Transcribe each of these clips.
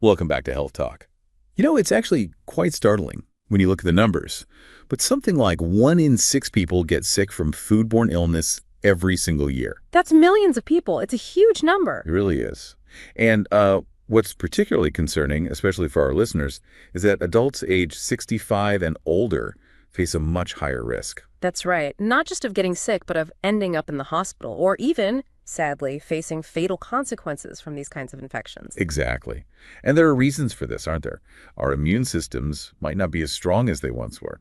Welcome back to Health Talk. It's actually quite startling when you look at the numbers, but something like 1 in 6 people get sick from foodborne illness every single year. That's millions of people. It's a huge number. It really is. And what's particularly concerning, especially for our listeners, is that adults age 65 and older face a much higher risk. That's right. Not just of getting sick, but of ending up in the hospital or even, sadly, facing fatal consequences from these kinds of infections. Exactly. And there are reasons for this, aren't there? Our immune systems might not be as strong as they once were.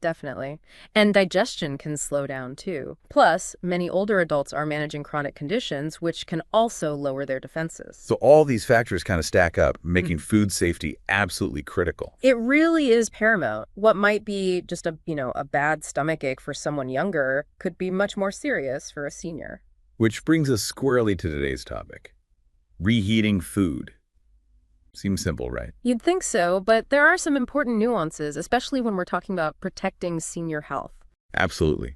Definitely. And digestion can slow down too. Plus, many older adults are managing chronic conditions, which can also lower their defenses. So all these factors kind of stack up, making food safety absolutely critical. It really is paramount. What might be just a bad stomach ache for someone younger could be much more serious for a senior. Which brings us squarely to today's topic, reheating food. Seems simple, right? You'd think so, but there are some important nuances, especially when we're talking about protecting senior health. Absolutely.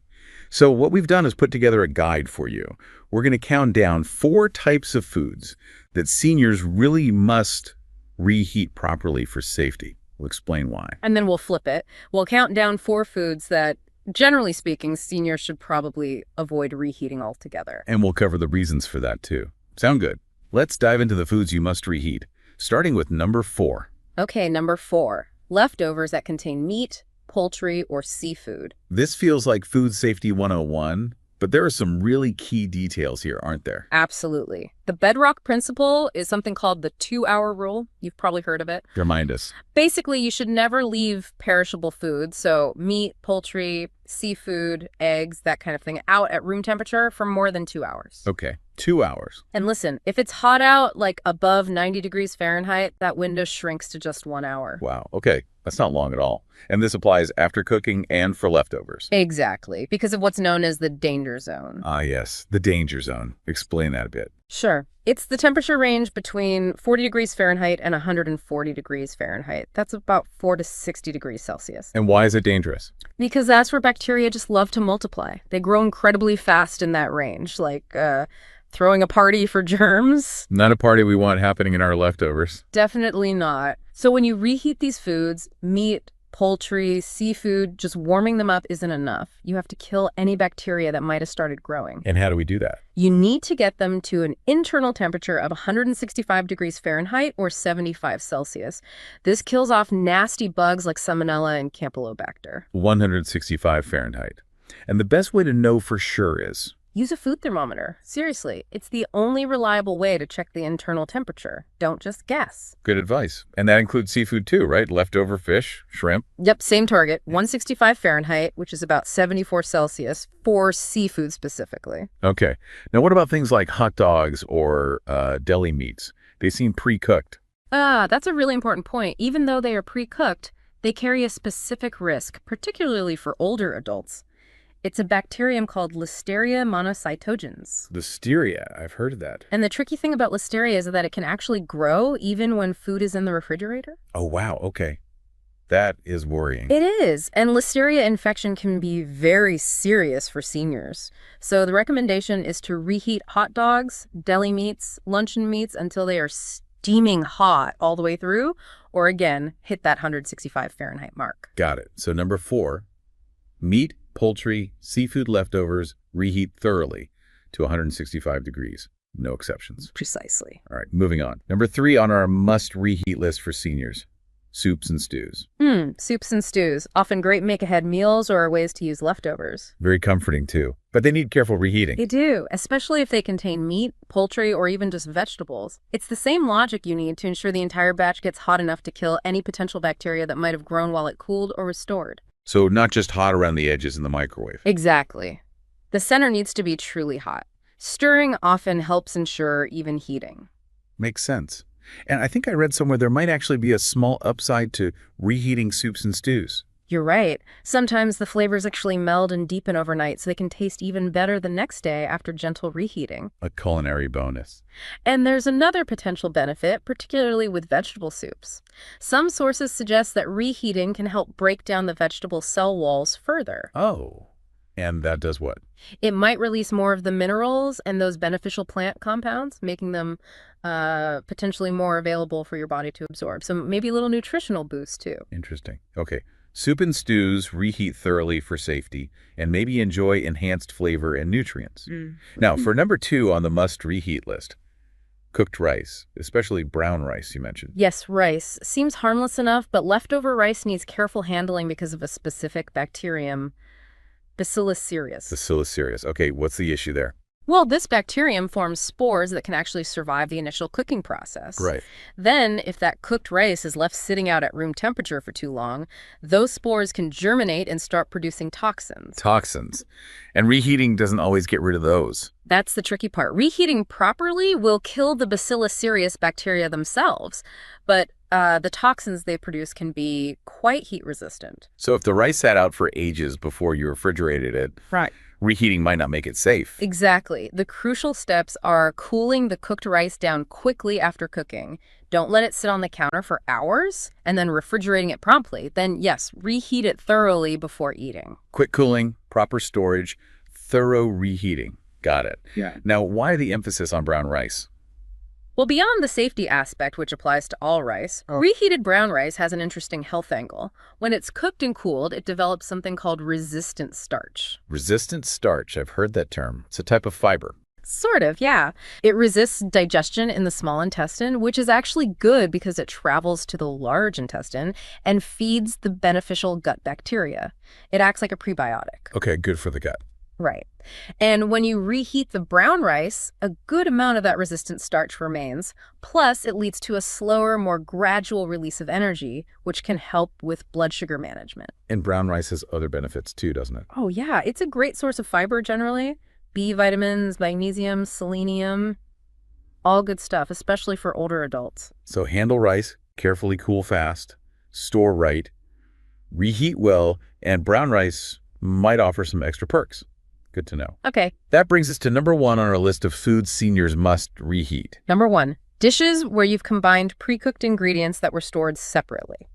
So what we've done is put together a guide for you. We're going to count down 4 types of foods that seniors really must reheat properly for safety. We'll explain why. And then we'll flip it. We'll count down 4 foods that, generally speaking, seniors should probably avoid reheating altogether. And we'll cover the reasons for that too. Sound good? Let's dive into the foods you must reheat, starting with number 4. Okay, number 4, leftovers that contain meat, poultry, or seafood. This feels like Food Safety 101, but there are some really key details here, aren't there? Absolutely. The bedrock principle is something called the 2-hour rule. You've probably heard of it. Remind us. Basically, you should never leave perishable foods, so meat, poultry, seafood, eggs, that kind of thing, out at room temperature for more than 2 hours. Okay, 2 hours. And listen, if it's hot out, like above 90 degrees Fahrenheit, that window shrinks to just 1 hour. Wow, okay. That's not long at all. And this applies after cooking and for leftovers. Exactly, because of what's known as the danger zone. Ah, yes, the danger zone. Explain that a bit. Sure. It's the temperature range between 40 degrees Fahrenheit and 140 degrees Fahrenheit. That's about 4 to 60 degrees Celsius. And why is it dangerous? Because that's where bacteria just love to multiply. They grow incredibly fast in that range, like throwing a party for germs. Not a party we want happening in our leftovers. Definitely not. So when you reheat these foods, meat, poultry, seafood, just warming them up isn't enough. You have to kill any bacteria that might have started growing. And how do we do that? You need to get them to an internal temperature of 165 degrees Fahrenheit or 75 Celsius. This kills off nasty bugs like Salmonella and Campylobacter. 165 Fahrenheit. And the best way to know for sure is? Use a food thermometer. Seriously, it's the only reliable way to check the internal temperature. Don't just guess. Good advice. And that includes seafood too, right? Leftover fish, shrimp. Yep, same target, 165 Fahrenheit, which is about 74 Celsius for seafood specifically. Okay. Now what about things like hot dogs or deli meats? They seem pre-cooked. That's a really important point. Even though they are pre-cooked, they carry a specific risk, particularly for older adults. It's a bacterium called Listeria monocytogenes. Listeria, I've heard of that. And the tricky thing about Listeria is that it can actually grow even when food is in the refrigerator. Oh, wow. Okay. That is worrying. It is. And Listeria infection can be very serious for seniors. So the recommendation is to reheat hot dogs, deli meats, luncheon meats until they are steaming hot all the way through, or again, hit that 165 Fahrenheit mark. Got it. So number 4, meat, poultry, seafood leftovers, reheat thoroughly to 165 degrees. No exceptions. Precisely. All right, moving on. Number 3 on our must reheat list for seniors, soups and stews. Soups and stews. Often great make-ahead meals or ways to use leftovers. Very comforting too, but they need careful reheating. They do, especially if they contain meat, poultry, or even just vegetables. It's the same logic you need to ensure the entire batch gets hot enough to kill any potential bacteria that might have grown while it cooled or was stored. So not just hot around the edges in the microwave. Exactly. The center needs to be truly hot. Stirring often helps ensure even heating. Makes sense. And I think I read somewhere there might actually be a small upside to reheating soups and stews. You're right. Sometimes the flavors actually meld and deepen overnight so they can taste even better the next day after gentle reheating. A culinary bonus. And there's another potential benefit, particularly with vegetable soups. Some sources suggest that reheating can help break down the vegetable cell walls further. Oh, and that does what? It might release more of the minerals and those beneficial plant compounds, making them potentially more available for your body to absorb. So maybe a little nutritional boost too. Interesting. Okay. Soup and stews reheat thoroughly for safety and maybe enjoy enhanced flavor and nutrients. Now, for number 2 on the must reheat list, cooked rice, especially brown rice you mentioned. Yes, rice seems harmless enough, but leftover rice needs careful handling because of a specific bacterium, Bacillus cereus. Bacillus cereus. Okay, what's the issue there? Well, this bacterium forms spores that can actually survive the initial cooking process. Right. Then, if that cooked rice is left sitting out at room temperature for too long, those spores can germinate and start producing toxins. Toxins. And reheating doesn't always get rid of those. That's the tricky part. Reheating properly will kill the Bacillus cereus bacteria themselves, but the toxins they produce can be quite heat resistant. So if the rice sat out for ages before you refrigerated it, Right. reheating might not make it safe. Exactly. The crucial steps are cooling the cooked rice down quickly after cooking. Don't let it sit on the counter for hours, and then refrigerating it promptly. Then, yes, reheat it thoroughly before eating. Quick cooling, proper storage, thorough reheating. Got it. Yeah. Now, why the emphasis on brown rice? Well, beyond the safety aspect, which applies to all rice, reheated brown rice has an interesting health angle. When it's cooked and cooled, it develops something called resistant starch. Resistant starch. I've heard that term. It's a type of fiber. Sort of, yeah. It resists digestion in the small intestine, which is actually good because it travels to the large intestine and feeds the beneficial gut bacteria. It acts like a prebiotic. Okay, good for the gut. Right. And when you reheat the brown rice, a good amount of that resistant starch remains. Plus, it leads to a slower, more gradual release of energy, which can help with blood sugar management. And brown rice has other benefits too, doesn't it? Oh, yeah. It's a great source of fiber generally. B vitamins, magnesium, selenium, all good stuff, especially for older adults. So handle rice, carefully cool fast, store right, reheat well, and brown rice might offer some extra perks. Good to know. Okay. That brings us to number 1 on our list of foods seniors must reheat. Number 1, dishes where you've combined pre-cooked ingredients that were stored separately.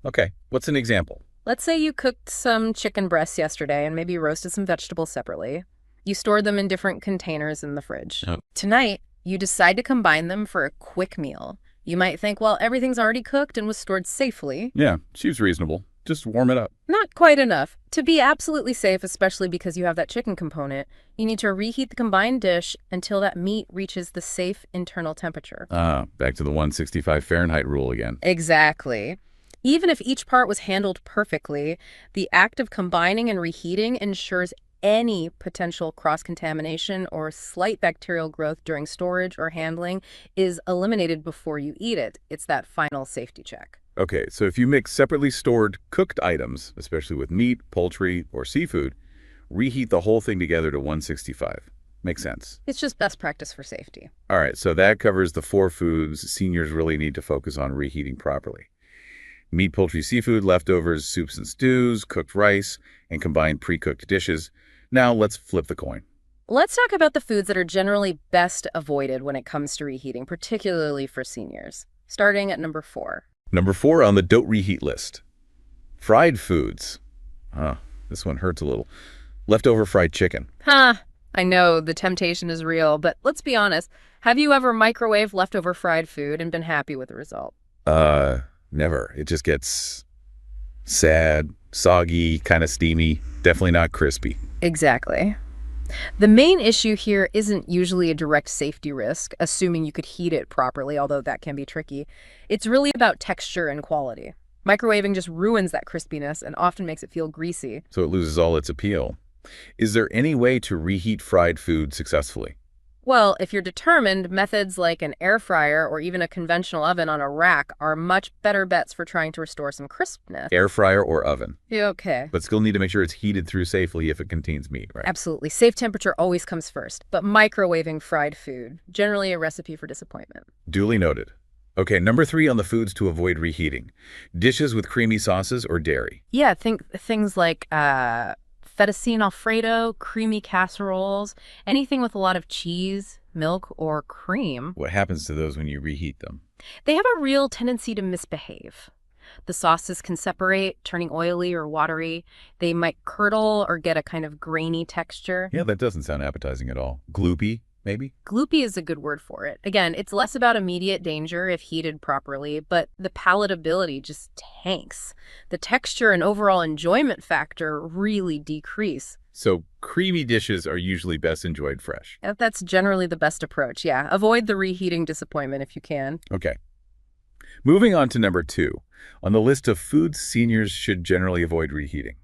Okay. What's an example? Let's say you cooked some chicken breasts yesterday and maybe roasted some vegetables separately. You stored them in different containers in the fridge. Oh. Tonight, you decide to combine them for a quick meal. You might think, well, everything's already cooked and was stored safely. Yeah, seems reasonable. Just warm it up. Not quite enough. To be absolutely safe, especially because you have that chicken component, you need to reheat the combined dish until that meat reaches the safe internal temperature. Back to the 165 Fahrenheit rule again. Exactly. Even if each part was handled perfectly, the act of combining and reheating ensures any potential cross-contamination or slight bacterial growth during storage or handling is eliminated before you eat it. It's that final safety check. Okay, so if you mix separately stored cooked items, especially with meat, poultry, or seafood, reheat the whole thing together to 165. Makes sense. It's just best practice for safety. All right, so that covers the 4 foods seniors really need to focus on reheating properly. Meat, poultry, seafood, leftovers, soups and stews, cooked rice, and combined pre-cooked dishes. Now let's flip the coin. Let's talk about the foods that are generally best avoided when it comes to reheating, particularly for seniors. Starting at number 4. Number 4 on the don't reheat list. Fried foods. This one hurts a little. Leftover fried chicken. I know the temptation is real, but let's be honest. Have you ever microwaved leftover fried food and been happy with the result? Never. It just gets sad, soggy, kind of steamy, definitely not crispy. Exactly. The main issue here isn't usually a direct safety risk, assuming you could heat it properly, although that can be tricky. It's really about texture and quality. Microwaving just ruins that crispiness and often makes it feel greasy. So it loses all its appeal. Is there any way to reheat fried food successfully? Well, if you're determined, methods like an air fryer or even a conventional oven on a rack are much better bets for trying to restore some crispness. Air fryer or oven? Yeah, okay. But still need to make sure it's heated through safely if it contains meat, right? Absolutely. Safe temperature always comes first, but microwaving fried food, generally a recipe for disappointment. Duly noted. Okay, number 3 on the foods to avoid reheating. Dishes with creamy sauces or dairy. Yeah, think things like fettuccine Alfredo, creamy casseroles, anything with a lot of cheese, milk, or cream. What happens to those when you reheat them? They have a real tendency to misbehave. The sauces can separate, turning oily or watery. They might curdle or get a kind of grainy texture. Yeah, that doesn't sound appetizing at all. Gloopy? maybe? Gloopy is a good word for it. Again, it's less about immediate danger if heated properly, but the palatability just tanks. The texture and overall enjoyment factor really decrease. So creamy dishes are usually best enjoyed fresh. That's generally the best approach, yeah. Avoid the reheating disappointment if you can. Okay. Moving on to number 2. On the list of foods seniors should generally avoid reheating.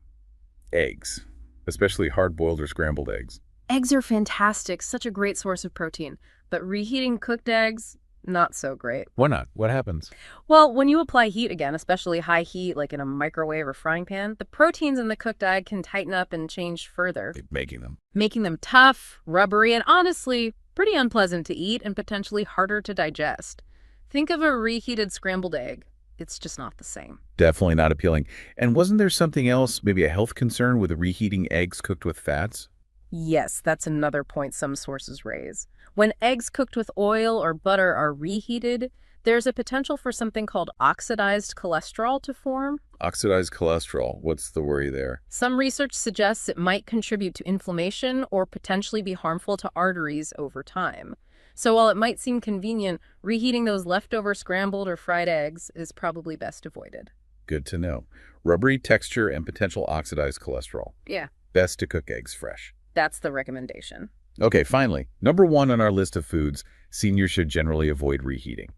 Eggs, especially hard-boiled or scrambled eggs. Eggs are fantastic, such a great source of protein, but reheating cooked eggs, not so great. Why not? What happens? Well, when you apply heat again, especially high heat like in a microwave or frying pan, the proteins in the cooked egg can tighten up and change further, making them tough, rubbery, and honestly, pretty unpleasant to eat and potentially harder to digest. Think of a reheated scrambled egg. It's just not the same. Definitely not appealing. And wasn't there something else, maybe a health concern with reheating eggs cooked with fats? Yes, that's another point some sources raise. When eggs cooked with oil or butter are reheated, there's a potential for something called oxidized cholesterol to form. Oxidized cholesterol. What's the worry there? Some research suggests it might contribute to inflammation or potentially be harmful to arteries over time. So while it might seem convenient, reheating those leftover scrambled or fried eggs is probably best avoided. Good to know. Rubbery texture and potential oxidized cholesterol. Yeah, Best to cook eggs fresh. that's the recommendation. Okay, finally, number 1 on our list of foods seniors should generally avoid reheating.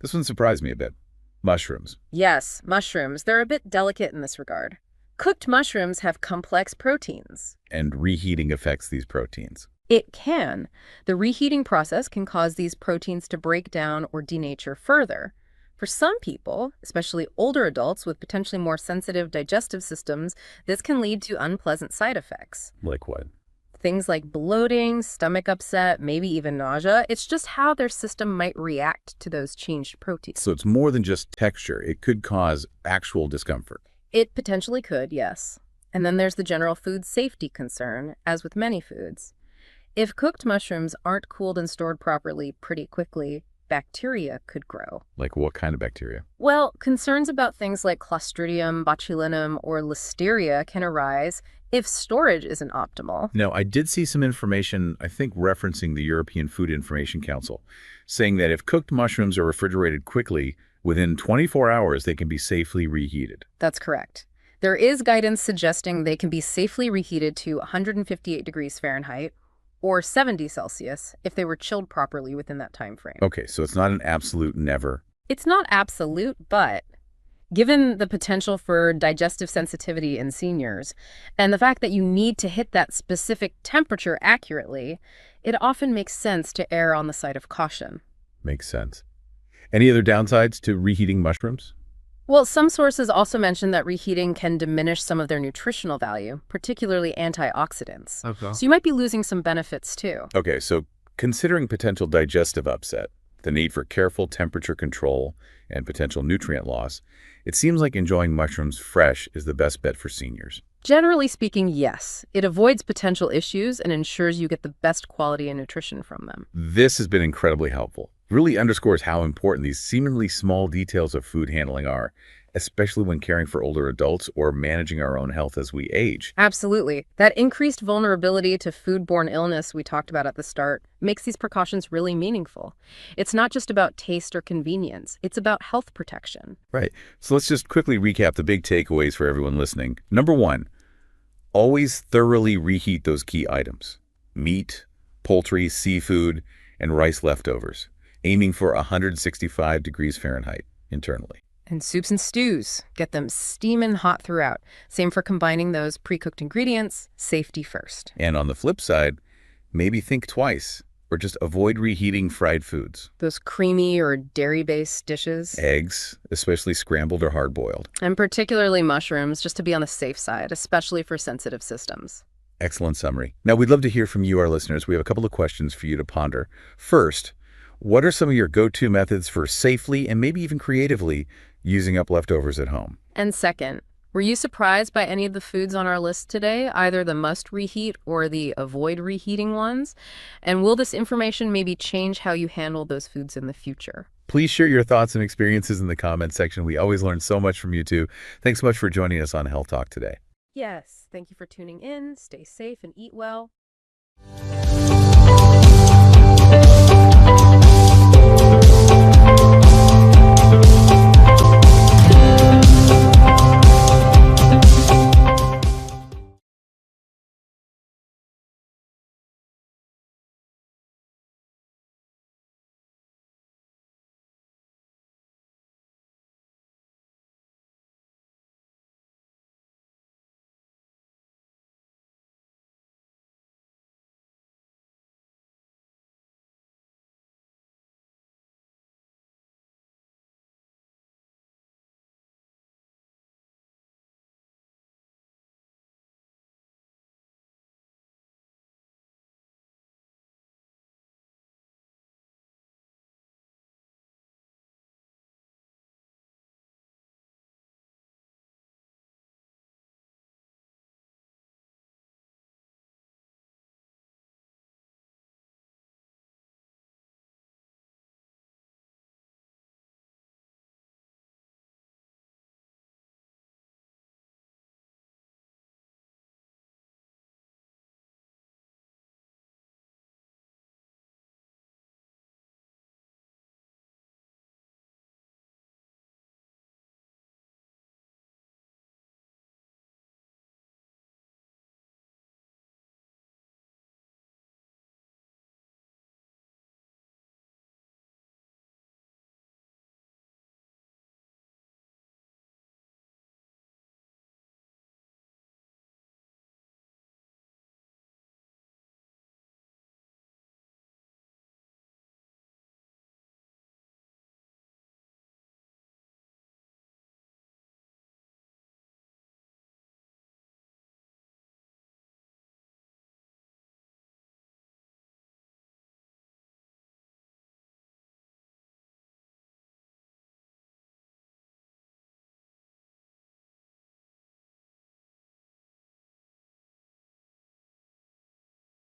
This one surprised me a bit. Mushrooms. Yes, mushrooms. They're a bit delicate in this regard. Cooked mushrooms have complex proteins. And reheating affects these proteins. It can. The reheating process can cause these proteins to break down or denature further. For some people, especially older adults with potentially more sensitive digestive systems, this can lead to unpleasant side effects. Like what? Things like bloating, stomach upset, maybe even nausea. It's just how their system might react to those changed proteins. So it's more than just texture. It could cause actual discomfort. It potentially could, yes. And then there's the general food safety concern, as with many foods. If cooked mushrooms aren't cooled and stored properly pretty quickly, bacteria could grow. Like what kind of bacteria? Well, concerns about things like Clostridium, botulinum, or Listeria can arise if storage isn't optimal. No, I did see some information, I think referencing the European Food Information Council, saying that if cooked mushrooms are refrigerated quickly, within 24 hours they can be safely reheated. That's correct. There is guidance suggesting they can be safely reheated to 158 degrees Fahrenheit or 70 Celsius if they were chilled properly within that time frame. Okay, so it's not an absolute never. It's not absolute, but given the potential for digestive sensitivity in seniors and the fact that you need to hit that specific temperature accurately, it often makes sense to err on the side of caution. Makes sense. Any other downsides to reheating mushrooms? Well, some sources also mention that reheating can diminish some of their nutritional value, particularly antioxidants. Okay. So you might be losing some benefits too. Okay, so considering potential digestive upset, the need for careful temperature control, and potential nutrient loss, it seems like enjoying mushrooms fresh is the best bet for seniors. Generally speaking, yes. It avoids potential issues and ensures you get the best quality and nutrition from them. This has been incredibly helpful. It really underscores how important these seemingly small details of food handling are, especially when caring for older adults or managing our own health as we age. Absolutely. That increased vulnerability to foodborne illness we talked about at the start makes these precautions really meaningful. It's not just about taste or convenience. It's about health protection. Right. So let's just quickly recap the big takeaways for everyone listening. Number 1, always thoroughly reheat those key items: meat, poultry, seafood, and rice leftovers, aiming for 165 degrees Fahrenheit internally. And soups and stews, get them steaming hot throughout. Same for combining those pre-cooked ingredients, safety first. And on the flip side, maybe think twice or just avoid reheating fried foods. Those creamy or dairy-based dishes. Eggs, especially scrambled or hard-boiled. And particularly mushrooms, just to be on the safe side, especially for sensitive systems. Excellent summary. Now, we'd love to hear from you, our listeners. We have a couple of questions for you to ponder. First, what are some of your go-to methods for safely and maybe even creatively using up leftovers at home? And second, were you surprised by any of the foods on our list today, either the must reheat or the avoid reheating ones? And will this information maybe change how you handle those foods in the future? Please share your thoughts and experiences in the comments section. We always learn so much from you too. Thanks so much for joining us on Health Talk today. Yes, thank you for tuning in. Stay safe and eat well.